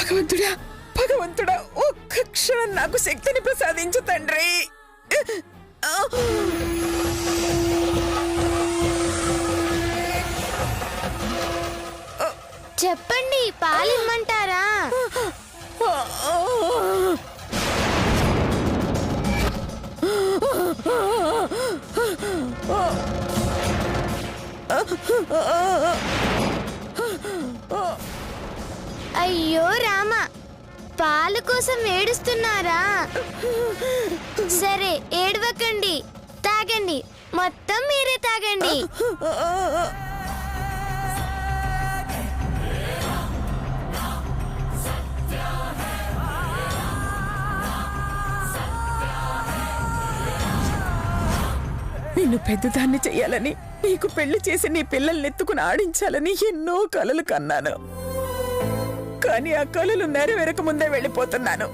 భగవంతుడా భగవంతుడా ఒక్క క్షణం నాకు శక్తిని ప్రసాదించు తండ్రి. చెప్పండి, పాలిమ్మంటారా? అయ్యో రామ, పాలు కోసం ఏడుస్తున్నారా? సరే ఏడవకండి, తాగండి, మొత్తం మీరే తాగండి. నిన్ను పెద్దదాన్ని చెయ్యాలని, నీకు పెళ్లి చేసి నీ పిల్లల్ని ఎత్తుకుని ఆడించాలని ఎన్నో కలలు కన్నాను. కానీ ఆ కలలు నెరవేరక ముందే వెళ్ళిపోతున్నాను.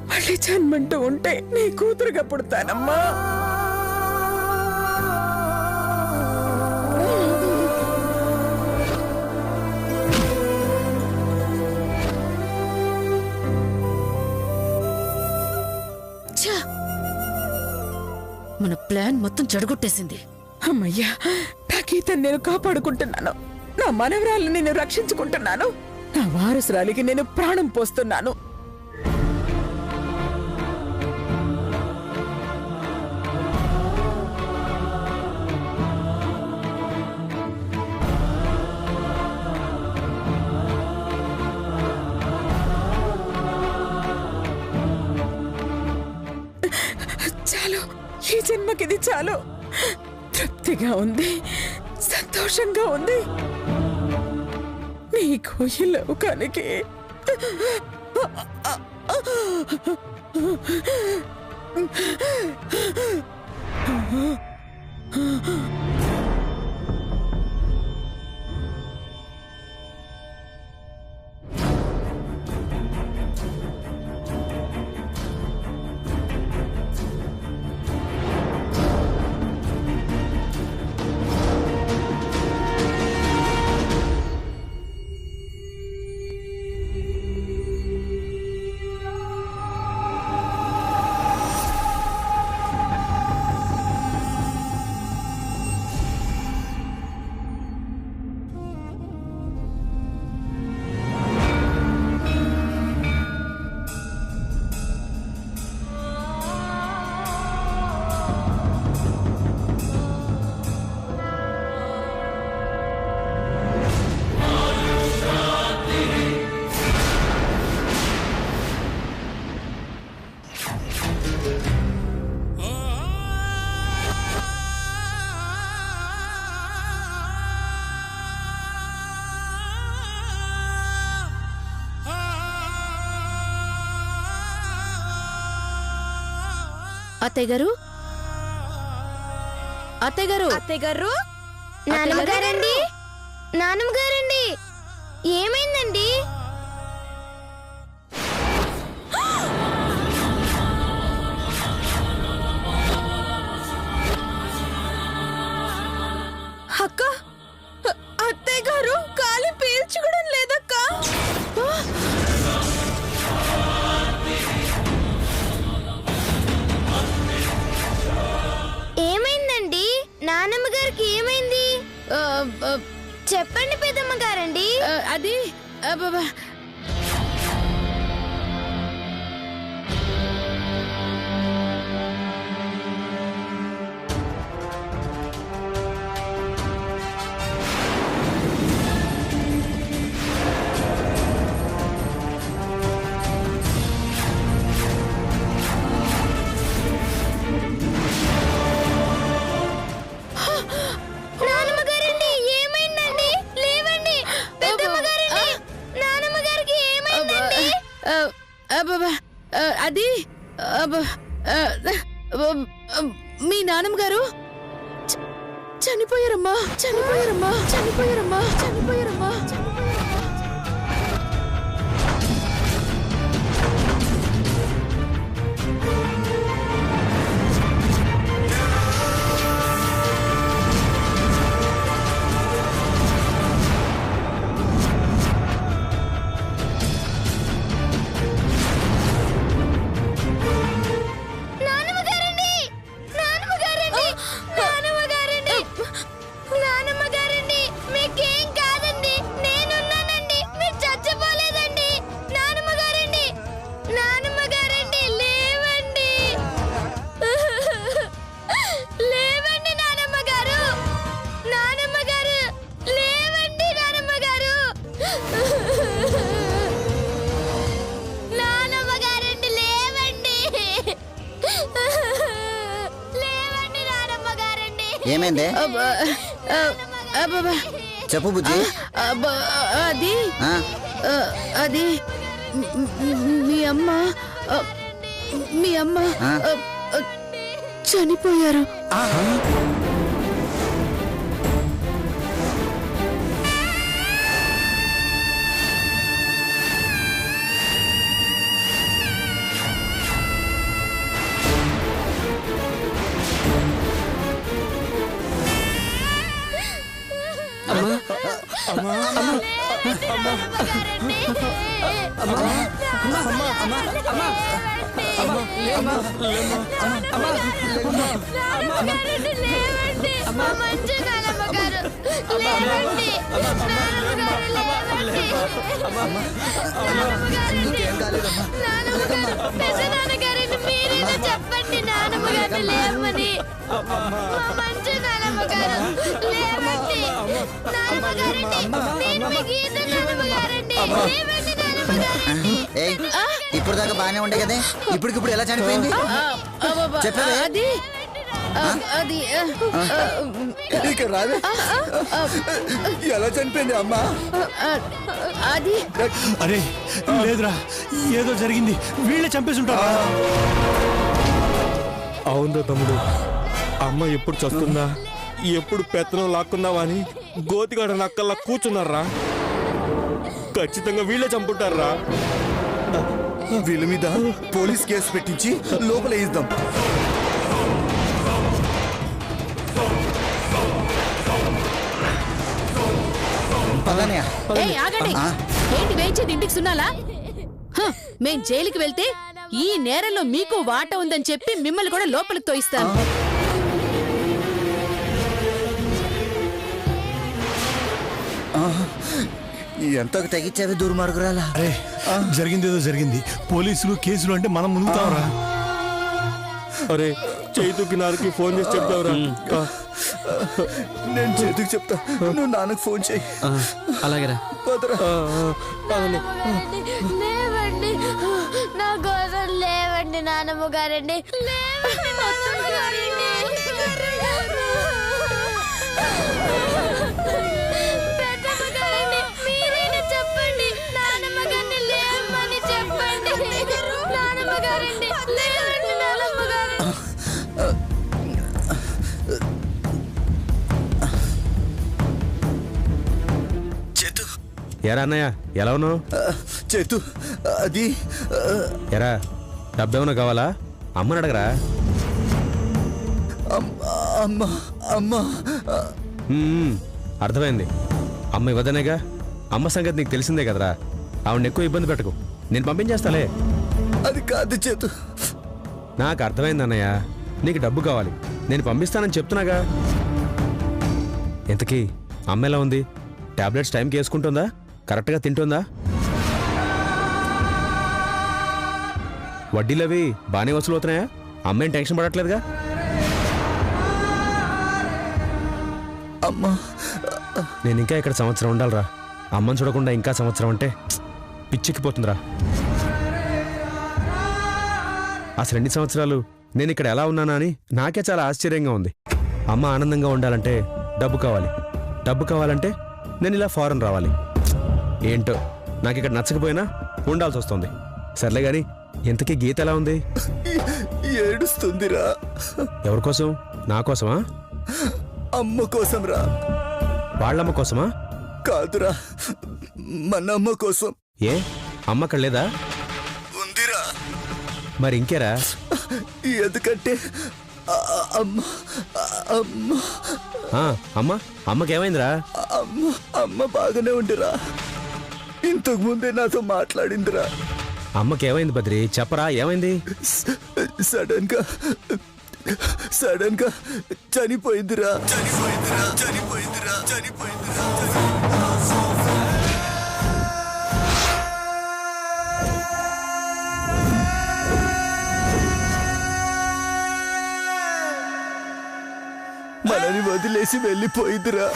మళ్ళీ జన్మంటూ ఉంటే నీ కూతురుగా పుడతానమ్మా. మన ప్లాన్ మొత్తం చెడగొట్టేసింది. అమ్మయ్యా, నా గీతను నేను కాపాడుకుంటున్నాను. నా మనవరాలను నేను రక్షించుకుంటున్నాను. నా వారసురాలికి నేను ప్రాణం పోస్తున్నాను. చాలు, ఈ జన్మకిది చాలు. తృప్తిగా ఉంది, సంతోషంగా ఉంది. నీకు ఈ లోకానికి అత్తయ్యగారు, అత్తయ్యగారు, అత్తయ్యగారు, నాన్నగారండి, నాన్నగారండి, ఏమైందండి? అక్క, అత్తయ్యగారు గాలి పీల్చుకోవడం లేదక్క. ఏమైందండి? నానమ్మ గారికి ఏమైంది? చెప్పండి పెద్దమ్మ గారండి. అది నానమ్మ గారండి, ఏమైందండి? లేవండి పెద్దమ్మ గారండి, నానమ్మ గారికి ఏమైందండి? అది మీ నాన్నమ్మ గారు చనిపోయారమ్మా, చనిపోయారమ్మా, చనిపోయారమ్మా, చనిపోయారమ్మా. ఏమైంది? చెప్పు బుజ్జి. అది అది మీ అమ్మ చనిపోయారు. చెప్పండి నాన్నమ్మగారు లేవని. మంచి నాన్నమ్మగారు లేవండి. ఇప్పుడు దాకా బానే ఉండే కదా, ఇప్పటికిప్పుడు ఎలా చనిపోయింది చెప్పవే? అది ఎలా చనిపోయింది అమ్మా? అది అరే లేదురా, ఏదో జరిగింది, వీళ్ళే చంపేసి ఉంటారా? అవును తమ్ముడు, అమ్మ ఎప్పుడు చస్తుందా, ఎప్పుడు పెత్తనం లాక్కుందావా అని గోతిగాడ నక్కల్లా కూర్చున్నారా. ఖచ్చితంగా వీళ్ళే చంపుంటారా. వీళ్ళ మీద పోలీస్ కేసు పెట్టించి లోపల వేద్దాం. ఏంటి వేయించేది? ఇంటికి సున్నాలా? మేం జైలుకి వెళ్తే ఈ నేరంలో మీకు వాట ఉందని చెప్పి మిమ్మల్ని కూడా లోపలికి తోయిస్తాను. ఎంతకు తగ్గించావి దుర్మార్గురాలా? అరే జరిగింది ఏదో జరిగింది, పోలీసులు కేసులు అంటే మనం మునుగుతావరా? అరే చైతుకి నాన్నకి ఫోన్ చేసి చెప్తావురా. నేను చేతికి చెప్తా, నువ్వు నాన్నకు ఫోన్ చేయి. అలాగేరా. లేవండి, నా కోసం లేవండి నాన్నమ్మ గారండి. మీరైనా చెప్పండి, నాన్నమ్మ గారిని లేవమని చెప్పండి. నాన్నమ్మ గారండి, లేవండి నాన్నమ్మ గారు. ఎరా అన్నయ్య, ఎలా ఉన్నావు? చేతు అది ఎరా డబ్బేమన్నా కావాలా? అమ్మని అడగరా. అమ్మా అమ్మా అర్థమైంది, అమ్మ ఇవ్వదనేగా. అమ్మ సంగతి నీకు తెలిసిందే కదరా, ఆవిడని ఎక్కువ ఇబ్బంది పెట్టకు, నేను పంపించేస్తాలే. అది కాదు చేతు. నాకు అర్థమైంది అన్నయ్య, నీకు డబ్బు కావాలి, నేను పంపిస్తానని చెప్తున్నాగా. ఇంతకీ అమ్మ ఎలా ఉంది? టాబ్లెట్స్ టైంకి వేసుకుంటుందా? కరెక్ట్గా తింటుందా? వడ్డీలవి బాగానే వసూలు అవుతున్నాయా? అమ్మేం టెన్షన్ పడట్లేదుగా? అమ్మా నేను ఇంకా ఇక్కడ సంవత్సరం ఉండాలిరా. అమ్మని చూడకుండా ఇంకా సంవత్సరం అంటే పిచ్చెక్కిపోతుందిరా. అసలు 2 సంవత్సరాలు నేను ఇక్కడ ఎలా ఉన్నానా అని నాకే చాలా ఆశ్చర్యంగా ఉంది. అమ్మ ఆనందంగా ఉండాలంటే డబ్బు కావాలి, డబ్బు కావాలంటే నేను ఇలా ఫారెన్ రావాలి. ఏంటో నాకు ఇక్కడ నచ్చకపోయినా ఉండాల్సి వస్తుంది. సర్లే గాని ఇంతకీ గీత ఎలా ఉంది? ఏడుస్తుందిరా. ఎవరి కోసం? నా కోసమా? అమ్మ కోసం రా. వాళ్ళమ్మ కోసమా? కాదురా, మన అమ్మ కోసం. ఏ అమ్మ అక్కడ లేదా? ఉందిరా. మరి ఇంకేరా? ఎందుకంటే అమ్మ అమ్మ అమ్మ అమ్మకేమైందిరా? అమ్మ బాగానే ఉండిరా. ఇంతకు ముందే నాతో మాట్లాడిందిరా. అమ్మకేమైంది బద్రి, చెప్పరా ఏమైంది? సడన్ గా చనిపోయిందిరా. మనని వదిలేసి వెళ్ళిపోయిందిరా.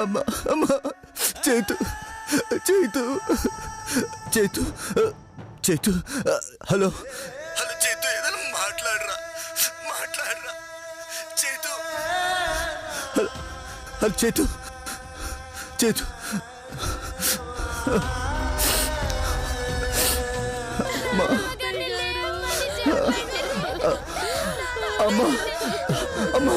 అమ్మా అమ్మా చేతు చేతు చేతు చేతు హలో హలో చేతు ఏదైనా మాట్లాడరా చేతు హలో హలో చేతు చేతు అమ్మా అమ్మా అమ్మా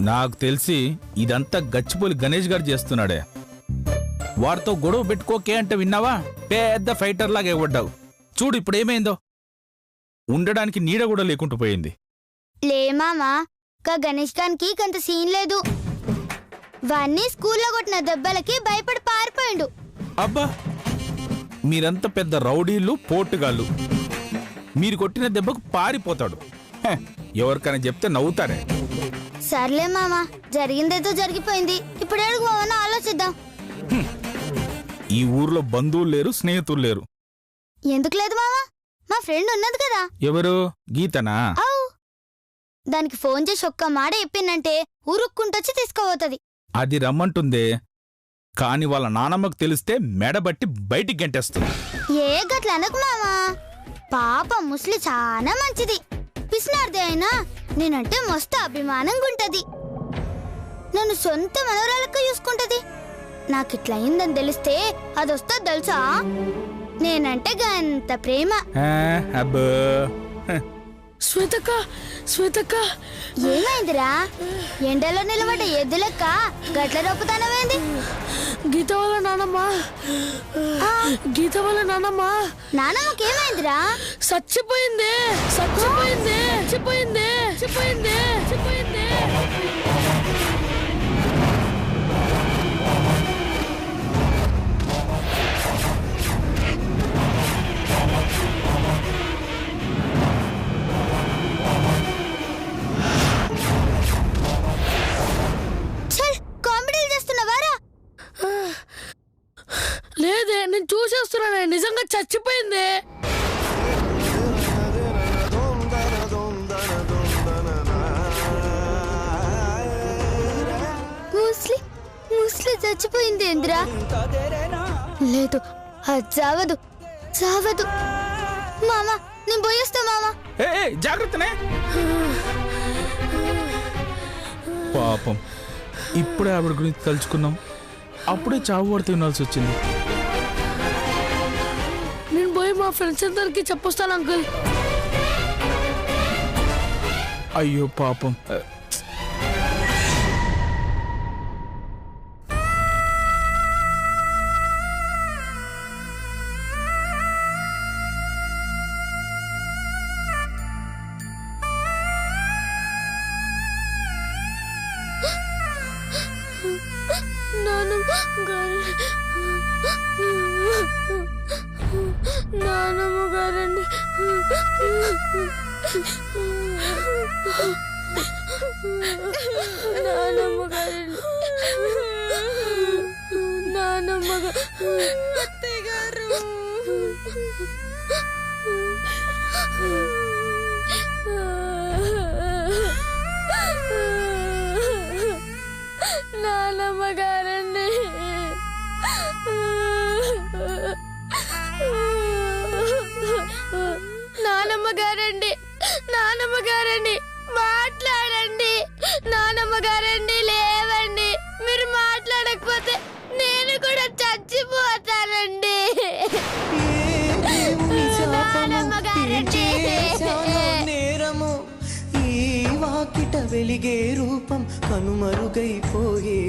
నాకు తెలిసి ఇదంతా గచ్చిపోలి గణేష్ గారు చేస్తున్నాడే. వాడితో గొడవ పెట్టుకోకే అంటే విన్నావా? పెద్ద ఫైటర్ లాగా ఇవ్వడ్డావు. చూడు ఇప్పుడు ఏమైందో. ఉండడానికి నీడ కూడా లేకుండా పోయింది. లే మామా, గణేష్ గారికి కొంత సీన్ లేదు. వాణ్ణి స్కూల్లో కొట్టిన దెబ్బలకి భయపడి పారిపోయిండు. అబ్బా, మీరంతా పెద్ద రౌడీలు, పోటుగాళ్ళు. మీరు కొట్టిన దెబ్బకు పారిపోతాడు. ఎవరికైనా చెప్తే నవ్వుతారే. సర్లే మామా, జరిగిందేదో జరిగిపోయింది. ఇప్పుడు ఏడుగు పోవని ఆలోచిద్దాం. ఈ ఊర్లో బంధువులు లేరు, స్నేహితులు లేరు. ఎందుకు లేదు మామా? మా ఫ్రెండ్ ఉన్నది కదా. ఎవరు? గీతనా? అవు, దానికి ఫోన్ చేసి ఒక్క మాట చెప్పిందంటే ఊరుక్కుంటొచ్చి తీసుకుపోతుంది. అది రమ్మంటుందే, కాని వాళ్ళ నానమ్మకు తెలిస్తే మెడబట్టి బయటికి గంటేస్తుంది. ఏ గట్ల అనకు మామా, పాప ముసలి చాలా మంచిది. పిసినార్ది అయినా నేనంటే మస్తు అభిమానంగా ఉంటది. నన్ను సొంత మనవరాలకు చూసుకుంటది. నాకిట్లా అయిందని తెలిస్తే అదొస్తా తెలుసా? నేనంటే గంత ప్రేమ. అబ్బో, శ్వేతక్క, శ్వేతక్క, ఏమైందిరా? ఎండలో నిలబడ్డ ఎద్దు లెక్క గట్ల రొప్పుతానవేంది? గీత వాళ్ళ నానమ్మ, గీత వాళ్ళ నానమ్మ నానమ్మకేమైందిరా? చచ్చిపోయింది, చచ్చిపోయింది, చచ్చిపోయింది, చచ్చిపోయింది, చచ్చిపోయింది. లేదే, నేను చూసేస్తున్నాను. నిజంగా చచ్చిపోయింది. ముస్లి చచ్చిపోయింది ఏంద్రా? లేదు, అది చావదు, చావదు. మామా, నేను పోయేస్తా మామా. జాగ్రత్తనే. పాపం, ఇప్పుడే ఆవిడ గురించి తలుచుకున్నాం, అప్పుడే చావు పడితే వినాల్సి వచ్చింది. నేను పోయి మా ఫ్రెండ్స్ అందరికి చెప్పొస్తాను అంకుల్. అయ్యో పాపం. నానమ్మ గారండి, నానమ్మ గారండి, నానమ్మ గారు, నానమ్మ గారండి, నానమ్మ గారండి, నానమ్మ గారండి, మాట్లాడండి. నానమ్మ గారండి, లేవండి. మీరు మాట్లాడకపోతే నేను కూడా చచ్చిపోతానండి. నానమ్మ గారండి, నేరము ఈ వాకిట వెలిగే రూపం కనుమరుగైపోయే.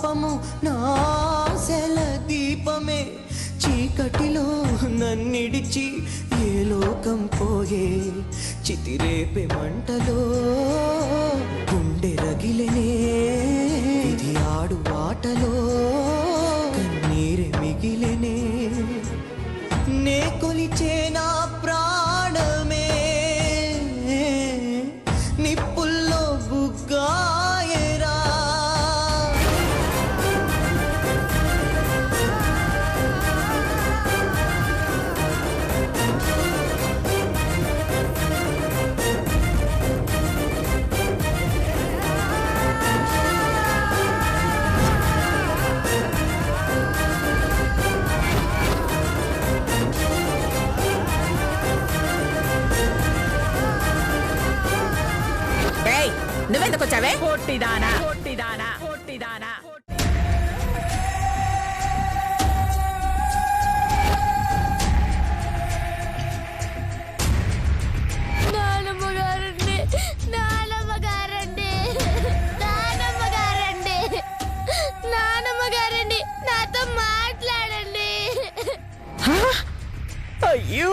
పాపము నాశల దీపమే చీకటిలో నన్నిడిచి ఏ లోకం పోయే చితిరేపే మంటలో గుండె రగిలనే ఇది ఆడు ఆటలో కన్నీరె మిగిలనే నే కొలిచే నా ప్రాణమే నిప్పుల్లో బుగ్గాయరా నువ్వెందుకు వచ్చావే? పొట్టిదానా పొట్టిదానా పొట్టిదానా. నానమ్మగారండి, నానమ్మగారండి, నానమ్మగారండి, నానమ్మగారండి, నాతో మాట్లాడండి. అయ్యో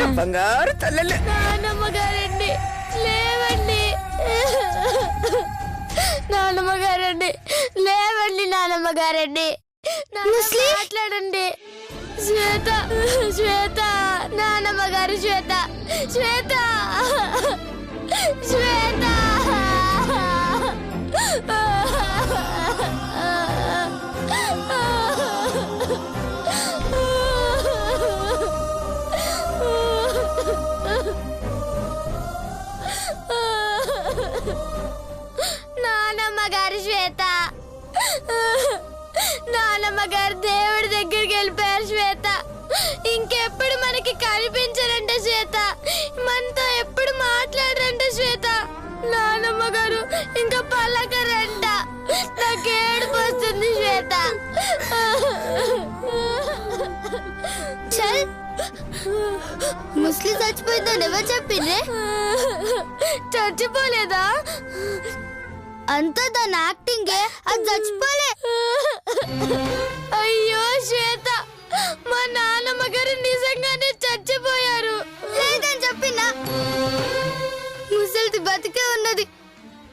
నా బంగారు తల్లలు. నానమ్మగారండి లేవండి, నానమ్మగారండి లేవండి, నానమ్మగారండి మాట్లాడండి. శ్వేత, శ్వేత, నానమ్మగారు శ్వేత, శ్వేత, శ్వేత. నానమ్మగారు శ్వేత, నానమ్మగారు దేవుడి దగ్గరికి వెళ్ళిపోయారు శ్వేత. ఇంకెప్పుడు మనకి కనిపించరంట శ్వేత, మనతో ఎప్పుడు మాట్లాడరంట శ్వేత. నానమ్మగారు ఇంకా పలకరంట. నాకు ఏడుపు వస్తుంది శ్వేత. చల్, ముస్లిం చచ్చిపోయిందని ఎవరు చెప్పిండ్రే? చచ్చిపోలేదా? అంతా దాని యాక్టింగే, అది చచ్చిపోలే. అయ్యో శ్వేత, మా నాన్నమ్మ గారు నిజంగానే చచ్చిపోయారు. లేదని చెప్పినా ముసలిది బతికే ఉన్నది.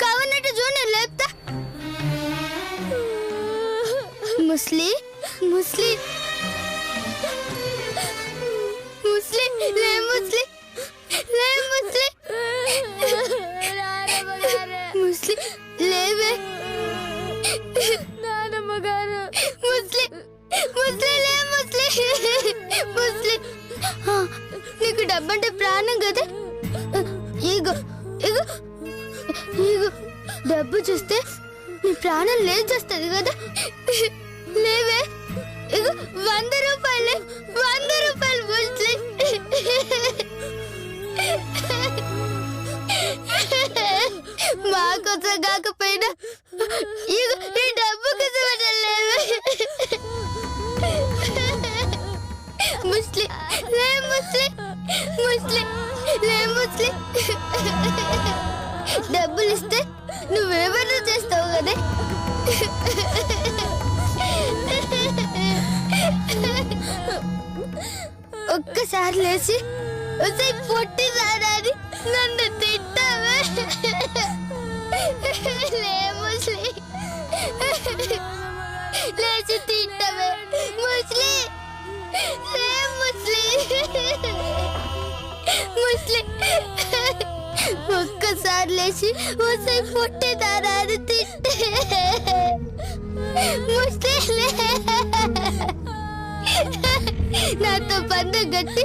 కావనట్టు చూడు, నేను లేపుతా. ముస్లి ముస్లి ముస్లి లే, ముస్లి లే, ముస్లి ముస్లి లేవే. నానమ్మ గారు ముస్లి ముస్లి లే, ముస్లి ముస్లి. నీకు డబ్బంటే ప్రాణం కదా. ఇగో ఇగో ఇగో, డబ్బు చూస్తే నీ ప్రాణం లేచేస్తుంది కదా. లేవే. ఇగో 100 రూపాయలే, 100 రూపాయలు ముస్లి. మా కోసం కాకపోయినా ఇగో ఈ డబ్బు కోసం లేవే. ముస్లి లే, ముస్లి ముస్లి లే, ముస్లి. డబ్బులు ఇస్తే నువ్వేమన్నా చేస్తావు కదా. ఒక్కసారి లేచి వచ్చి పొట్టి రాడాని నన్ను తిట్టావే. లే, ముస్లి లేచి తిట్టావే. ముస్లి లే, ముస్లి ముస్లి. ఒక్కసారి లేచి వచ్చి పొట్టి రాడాని తిట్టే. ముస్లి నాతో పందెం కట్టి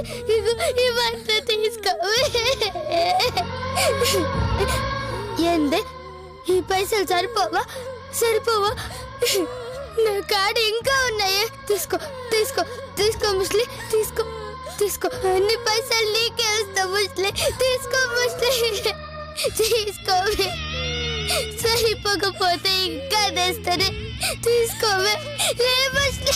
ఇవంతా తీసుకో. ఏందే, ఈ పైసలు సరిపోవా? సరిపోవా? నా కాడ ఇంకా ఉన్నాయే. తీసుకో తీసుకో తీసుకో ముస్లి, తీసుకో తీసుకో. అన్ని పైసలు నీకే వస్తా ముస్లి. తీసుకో ముస్లి, తీసుకోవే. సరిపోకపోతే ఇంకా తెస్తానే. తీసుకోవే. లే ముస్లి.